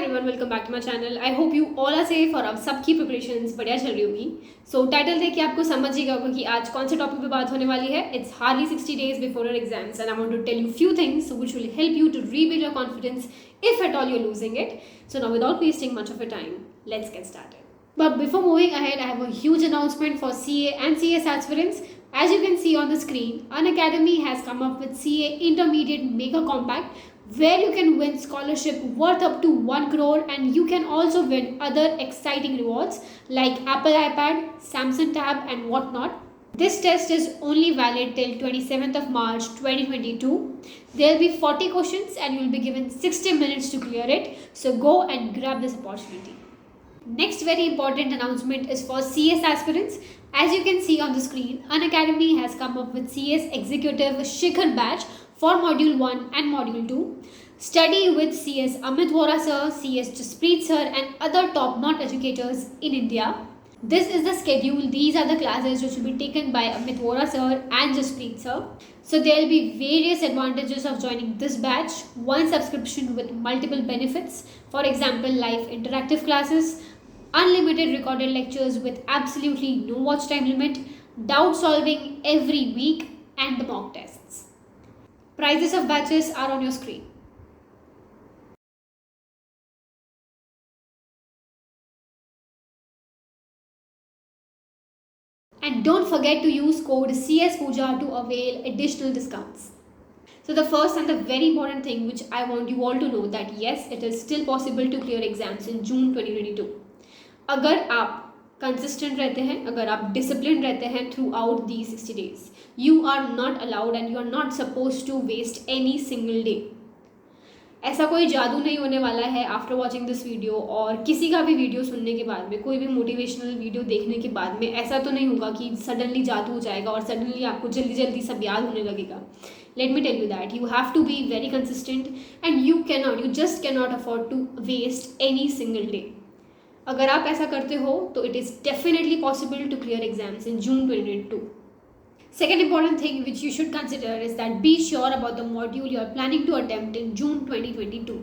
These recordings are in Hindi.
Everyone, welcome back to my channel. I hope you all are safe और अब सबकी प्रिपरेशंस बढ़िया चल रही होगी। सो टाइटल देख के आपको समझ ही गया होगा कि आज कौन से टॉपिक पे बात होने वाली है। It's hardly 60 days before your exams and I want to tell you few things which will help you to rebuild your confidence if at all you are losing it. So now without wasting much of your time, let's get started. But before moving ahead, I have a huge announcement for CA and CS aspirants. As you can see on the screen, Unacademy has come up with CA Intermediate Mega Compact, where you can win scholarship worth up to 1 crore, and you can also win other exciting rewards like Apple iPad, Samsung Tab and whatnot. This test is only valid till 27th of March 2022. There will be 40 questions and you will be given 60 minutes to clear it. So go and grab this opportunity. Next very important announcement is for CS aspirants. As you can see on the screen, Unacademy has come up with CS Executive Shikhar Batch for Module 1 and Module 2. Study with CS Amit Vora sir, CS Jaspreet sir and other top-notch educators in India. This is the schedule. These are the classes which will be taken by Amit Vora sir and Jaspreet sir. So there will be various advantages of joining this batch. One subscription with multiple benefits. For example, live interactive classes, unlimited recorded lectures with absolutely no watch time limit, doubt solving every week, and the mock tests. Prices of batches are on your screen. And don't forget to use code CSPooja to avail additional discounts. So the first and the very important thing which I want you all to know that yes, it is still possible to clear exams in June 2022. अगर आप कंसिस्टेंट रहते हैं, अगर आप डिसिप्लिन रहते हैं throughout the 60 days, you are not allowed and you are not suppose to waste any single day. ऐसा कोई जादू नहीं होने वाला है आफ्टर वॉचिंग दिस वीडियो, और किसी का भी वीडियो सुनने के बाद में, कोई भी मोटिवेशनल वीडियो देखने के बाद में ऐसा तो नहीं होगा कि सडनली जादू हो जाएगा और सडनली आपको जल्दी जल्दी सब याद होने लगेगा. Let me tell you that you have to be very consistent and you just cannot afford to waste any single day. अगर आप ऐसा करते हो तो it is definitely possible to clear exams in June 2022. Second important thing which you should consider is that be sure about the module you are planning to attempt in June 2022.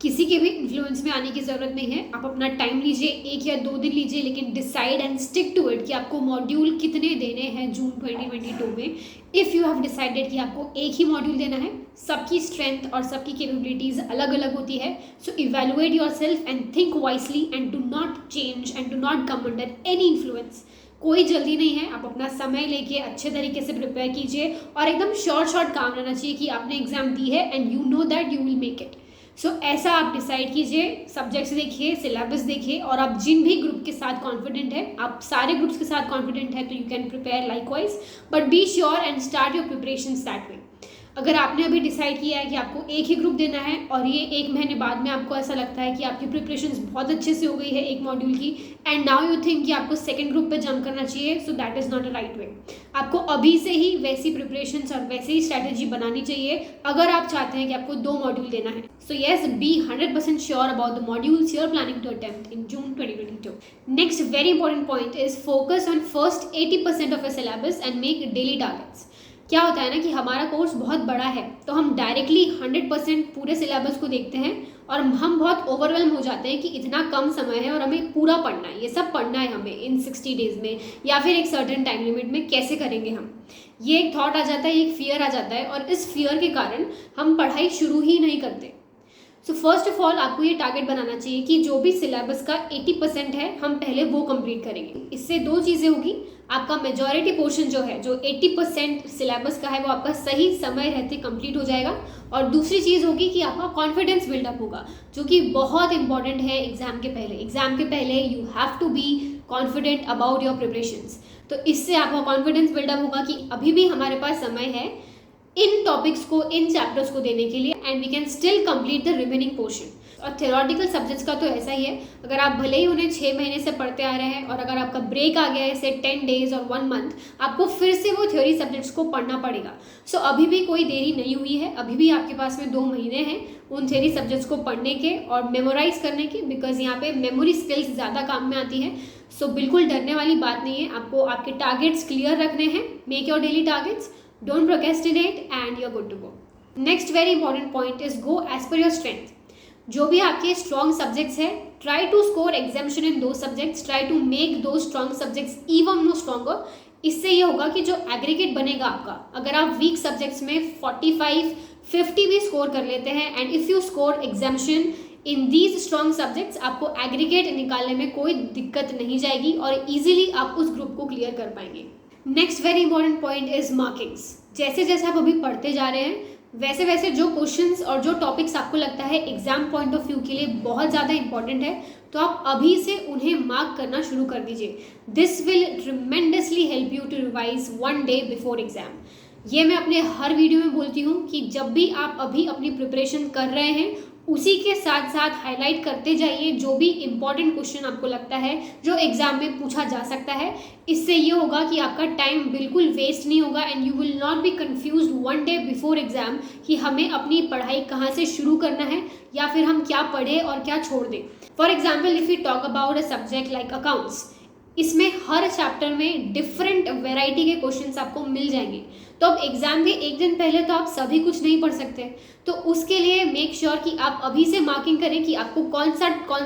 किसी के भी इन्फ्लुएंस में आने की ज़रूरत नहीं है. आप अपना टाइम लीजिए, 1 या 2 दिन लीजिए, लेकिन decide and stick to it कि आपको मॉड्यूल कितने देने हैं जून 2022 में. इफ़ यू हैव डिसाइडेड कि आपको एक ही मॉड्यूल देना है, सबकी स्ट्रेंथ और सबकी कैपेबिलिटीज़ अलग अलग होती है. So evaluate yourself and think wisely and do not change and do not come under any influence. कोई जल्दी नहीं है. आप अपना समय लेके अच्छे तरीके से प्रिपेयर कीजिए और एकदम शॉर्ट काम रहना चाहिए कि आपने एग्जाम दी है and you know that you will make it. So ऐसा आप डिसाइड कीजिए. सब्जेक्ट्स देखिए, सिलेबस देखिए, और आप जिन भी ग्रुप के साथ कॉन्फिडेंट है, आप सारे ग्रुप्स के साथ कॉन्फिडेंट है तो you can prepare likewise, but be sure and start your preparation that way. अगर आपने अभी डिसाइड किया है कि आपको एक ही ग्रुप देना है और ये 1 महीने बाद में आपको ऐसा लगता है कि आपकी प्रिपरेशंस बहुत अच्छे से हो गई है एक मॉड्यूल की, एंड नाउ यू थिंक कि आपको सेकंड ग्रुप पे जंप करना चाहिए, so that is not a right way. आपको अभी से ही वैसी प्रिपरेशंस और वैसी ही स्ट्रैटेजी बनानी चाहिए अगर आप चाहते हैं कि आपको 2 मॉड्यूल देना है. So yes, be 100% sure about the modules you are planning to attempt in June 2022. Next very important point is focus on first 80% of a syllabus and make daily targets. क्या होता है ना कि हमारा कोर्स बहुत बड़ा है तो हम डायरेक्टली 100% पूरे सिलेबस को देखते हैं और हम बहुत ओवरवेल्म हो जाते हैं कि इतना कम समय है और हमें पूरा पढ़ना है, ये सब पढ़ना है हमें इन 60 days में या फिर एक सर्टेन टाइम लिमिट में. कैसे करेंगे हम, ये एक थॉट आ जाता है, एक फियर आ जाता है, और इस फियर के कारण हम पढ़ाई शुरू ही नहीं करते. सो फर्स्ट ऑफ ऑल आपको ये टारगेट बनाना चाहिए कि जो भी सिलेबस का 80% है हम पहले वो कंप्लीट करेंगे. इससे 2 चीज़ें होगी. आपका मेजॉरिटी पोर्शन जो है, जो 80% सिलेबस का है, वो आपका सही समय रहते कंप्लीट हो जाएगा. और दूसरी चीज़ होगी कि आपका कॉन्फिडेंस बिल्डअप होगा, जो कि बहुत इंपॉर्टेंट है एग्जाम के पहले. एग्जाम के पहले you have to be confident about your preparations. तो इससे आपका कॉन्फिडेंस बिल्डअप होगा कि अभी भी हमारे पास समय है इन टॉपिक्स को, इन चैप्टर्स को देने के लिए, and we can still complete the remaining portion. और थ्योरेटिकल सब्जेक्ट्स का तो ऐसा ही है. अगर आप भले ही उन्हें 6 महीने से पढ़ते आ रहे हैं और अगर आपका ब्रेक आ गया है से 10 days और 1 month, आपको फिर से वो थ्योरी सब्जेक्ट्स को पढ़ना पड़ेगा. सो अभी भी कोई देरी नहीं हुई है. अभी भी आपके पास में 2 महीने हैं उन थ्योरी सब्जेक्ट्स को पढ़ने के और मेमोराइज करने के, बिकॉज यहाँ पे मेमोरी स्किल्स ज़्यादा काम में आती है. सो बिल्कुल डरने वाली बात नहीं है. आपको आपके टारगेट्स क्लियर रखने हैं. Make your daily targets, don't procrastinate, and you're good to go. Next very important point is go as per your strength. जो भी आपके स्ट्रॉन्ग सब्जेक्ट्स है, ट्राई टू स्कोर एग्जामिशन इन दो सब्जेक्ट्स, ट्राई टू मेक दो strong subjects even more stronger. इससे ये होगा कि जो एग्रीगेट बनेगा आपका, अगर आप वीक सब्जेक्ट्स में 45-50 भी स्कोर कर लेते हैं and if you score examination in these strong subjects, आपको एग्रीगेट निकालने में कोई दिक्कत नहीं जाएगी और इजीली आप उस ग्रुप को क्लियर कर पाएंगे। Next very important point is markings. जैसे जैसे आप अभी पढ़ते जा रहे हैं वैसे वैसे जो क्वेश्चंस और जो टॉपिक्स आपको लगता है एग्जाम पॉइंट ऑफ व्यू के लिए बहुत ज़्यादा इंपॉर्टेंट है, तो आप अभी से उन्हें मार्क करना शुरू कर दीजिए। This will tremendously help you to revise 1 day before exam. ये मैं अपने हर वीडियो में बोलती हूँ कि जब भी आप अभी अपनी प्रिपरेशन कर रहे हैं उसी के साथ साथ हाईलाइट करते जाइए जो भी इम्पॉर्टेंट क्वेश्चन आपको लगता है जो एग्जाम में पूछा जा सकता है। इससे ये होगा कि आपका टाइम बिल्कुल वेस्ट नहीं होगा and you will not be confused 1 day before exam कि हमें अपनी पढ़ाई कहाँ से शुरू करना है या फिर हम क्या पढ़ें और क्या छोड़ दें। For example, if you talk about a subject like accounts, इसमें हर चैप्टर में डिफरेंट वेराइटी के क्वेश्चंस आपको मिल जाएंगे। तो अब एग्जाम के एक दिन पहले तो आप सभी कुछ नहीं पढ़ सकते, तो उसके लिए मेक श्योर कि आप अभी से मार्किंग करें कि आपको कौन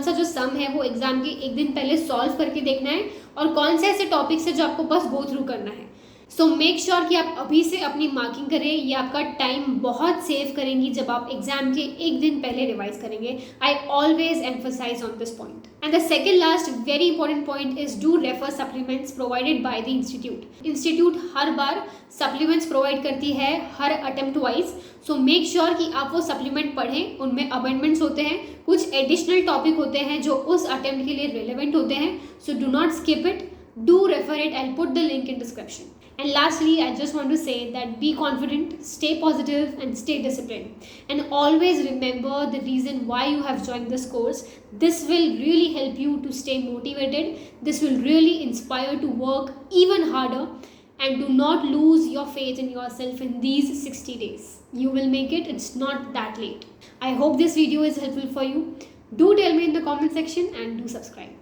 सा जो सम है वो एग्जाम के एक दिन पहले सॉल्व करके देखना है और कौन से ऐसे टॉपिक्स है जो आपको बस गो थ्रू करना है। सो मेक श्योर कि आप अभी से अपनी मार्किंग करें। ये आपका टाइम बहुत सेव करेंगी जब आप एग्जाम के एक दिन पहले रिवाइज करेंगे। I always emphasize on this point. And the second last very important point is do refer supplements provided by the institute. Institute हर बार सप्लीमेंट्स प्रोवाइड करती है हर attempt wise. So make sure कि आप वो सप्लीमेंट पढ़ें। उनमें अमेंडमेंट्स होते हैं, कुछ एडिशनल टॉपिक होते हैं जो उस अटेम्प्ट के लिए रिलेवेंट होते हैं। So do not skip it, do refer it. I'll put the link in description. And lastly, I just want to say that be confident, stay positive and stay disciplined, and always remember the reason why you have joined this course. This will really help you to stay motivated. This will really inspire to work even harder, and do not lose your faith in yourself in these 60 days. You will make it. It's not that late. I hope this video is helpful for you. Do tell me in the comment section and do subscribe.